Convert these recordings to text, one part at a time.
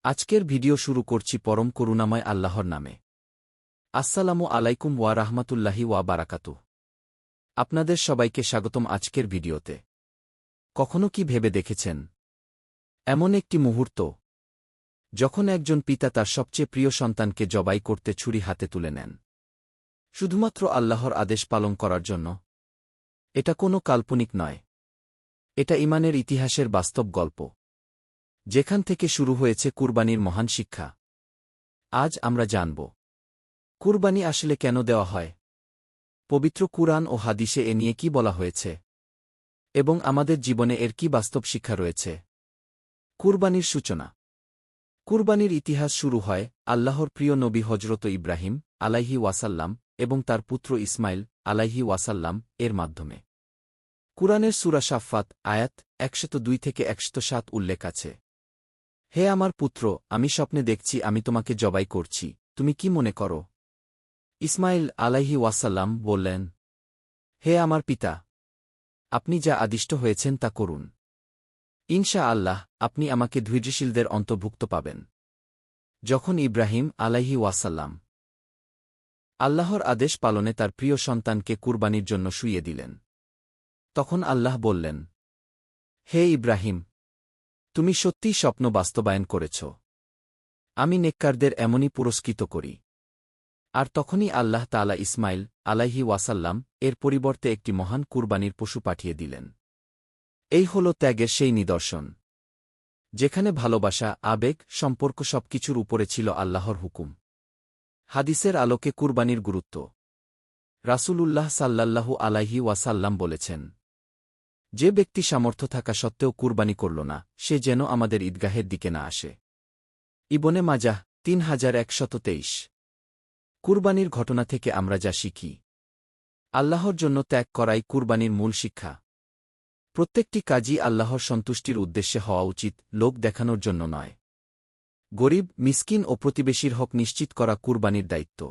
আজকের ভিডিও শুরু করছি পরম করুণাময় আল্লাহর নামে। আসসালামু আলাইকুম ওয়া রাহমাতুল্লাহি ওয়া বারাকাতুহু। আপনাদের সবাইকে স্বাগতম আজকের ভিডিওতে। কখনো কি ভেবে দেখেছেন এমন একটি মুহূর্ত যখন একজন পিতা তার সবচেয়ে প্রিয় সন্তানকে জবাই করতে ছুরি হাতে তুলে নেন, শুধুমাত্র আল্লাহর আদেশ পালন করার জন্য? এটা কোনো কাল্পনিক নয়, এটা ঈমানের ইতিহাসের বাস্তব গল্প, যেখান থেকে শুরু হয়েছে কুরবানির মহান শিক্ষা। আজ আমরা জানব কুরবানি আসলে কেন দেওয়া হয়, পবিত্র কুরআন ও হাদিসে এ নিয়ে কি বলা হয়েছে, এবং আমাদের জীবনে এর কি বাস্তব শিক্ষা রয়েছে। কুরবানির সূচনা। কুরবানির ইতিহাস শুরু হয় আল্লাহর প্রিয় নবী হজরত ইব্রাহিম আলাইহি ওয়াসাল্লাম এবং তার পুত্র ইসমাইল আলাইহি ওয়াসাল্লাম এর মাধ্যমে। কুরআনের সূরা সাফফাত আয়াত 102 থেকে 107 উল্লেখ আছে, হে আমার পুত্র, আমি স্বপ্নে দেখছি আমি তোমাকে জবাই করছি, তুমি কি মনে করো? ইসমাইল আলাইহি ওয়াসাল্লাম বললেন, হে আমার পিতা, আপনি যা আদিষ্ট হয়েছেন তা করুন। ইনশা আল্লাহ আপনি আমাকে ধৈর্যশীলদের অন্তর্ভুক্ত পাবেন। যখন ইব্রাহিম আলাইহি ওয়াসাল্লাম আল্লাহর আদেশ পালনে তার প্রিয় সন্তানকে কুরবানির জন্য শুইয়ে দিলেন, তখন আল্লাহ বললেন, হে ইব্রাহিম, তুমি সত্যিই স্বপ্ন বাস্তবায়ন করেছ। আমি নেককারদের এমনই পুরস্কৃত করি। আর তখনই আল্লাহ তাআলা ইসমাইল আলাইহি ওয়াসাল্লাম এর পরিবর্তে একটি মহান কুরবানির পশু পাঠিয়ে দিলেন। এই হল ত্যাগের সেই নিদর্শন, যেখানে ভালোবাসা, আবেগ, সম্পর্ক সবকিছুর উপরে ছিল আল্লাহর হুকুম। হাদিসের আলোকে কুরবানির গুরুত্ব। রাসূলুল্লাহ সাল্লাল্লাহু আলাইহি ওয়াসাল্লাম বলেছেন, যে ব্যক্তি সামর্থ্য থাকা সত্ত্বেও কুরবানি করল না, সে যেন আমাদের ঈদগাহের দিকে না আসে। ইবনে মাজাহ 3123। কুরবানির ঘটনা থেকে আমরা যা শিখি। আল্লাহর জন্য ত্যাগ করাই কুরবানির মূল শিক্ষা। প্রত্যেকটি কাজই আল্লাহর সন্তুষ্টির উদ্দেশ্যে হওয়া উচিত, লোক দেখানোর জন্য নয়। গরিব, মিসকিন ও প্রতিবেশীর হক নিশ্চিত করা কুরবানির দায়িত্ব।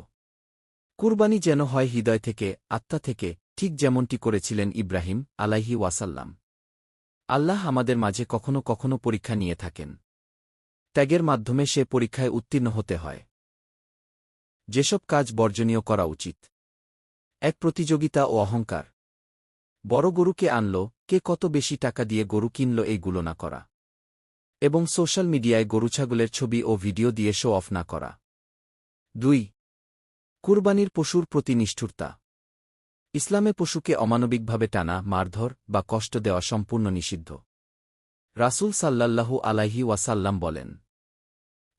কুরবানি যেন হয় হৃদয় থেকে, আত্মা থেকে, ঠিক যেমনটি করেছিলেন ইব্রাহিম আলাইহি ওয়াসাল্লাম। আল্লাহ আমাদের মাঝে কখনো কখনো পরীক্ষা নিয়ে থাকেন। ত্যাগের মাধ্যমে সে পরীক্ষায় উত্তীর্ণ হতে হয়। যেসব কাজ বর্জনীয় করা উচিত। এক, প্রতিযোগিতা ও অহংকার। বড় গরুকে আনল, কে কত বেশি টাকা দিয়ে গরু কিনল, এইগুলো না করা। এবং সোশ্যাল মিডিয়ায় গরুছাগলের ছবি ও ভিডিও দিয়ে শো অফ না করা। 2, কুরবানির পশুর প্রতি নিষ্ঠুরতা। ইসলামে পশুকে অমানবিকভাবে টানা, মারধর বা কষ্ট দেওয়া সম্পূর্ণ নিষিদ্ধ। রাসূল সাল্লাল্লাহু আলাইহি ওয়াসাল্লাম বলেন,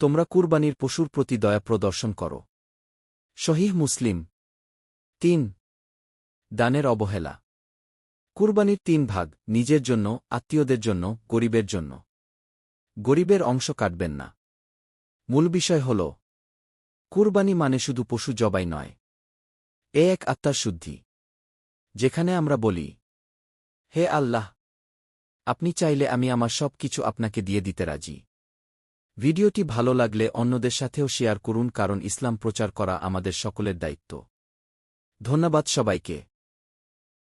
তোমরা কুরবানির পশুর প্রতি দয়া প্রদর্শন করো। সহিহ মুসলিম। 3, দানের অবহেলা। কুরবানির 3 ভাগ, নিজের জন্য, আত্মীয়দের জন্য, গরিবের জন্য। গরিবের অংশ কাটবেন না। মূল বিষয় হল, কুরবানি মানে শুধু পশু জবাই নয়, এ এক আত্মার শুদ্ধি, যেখানে আমরা বলি, হে আল্লাহ, আপনি চাইলে আমি আমার সব কিছু আপনাকে দিয়ে দিতে রাজি। ভিডিওটি ভালো লাগলে অন্যদের সাথেও শেয়ার করুন, কারণ ইসলাম প্রচার করা আমাদের সকলের দায়িত্ব। ধন্যবাদ সবাইকে।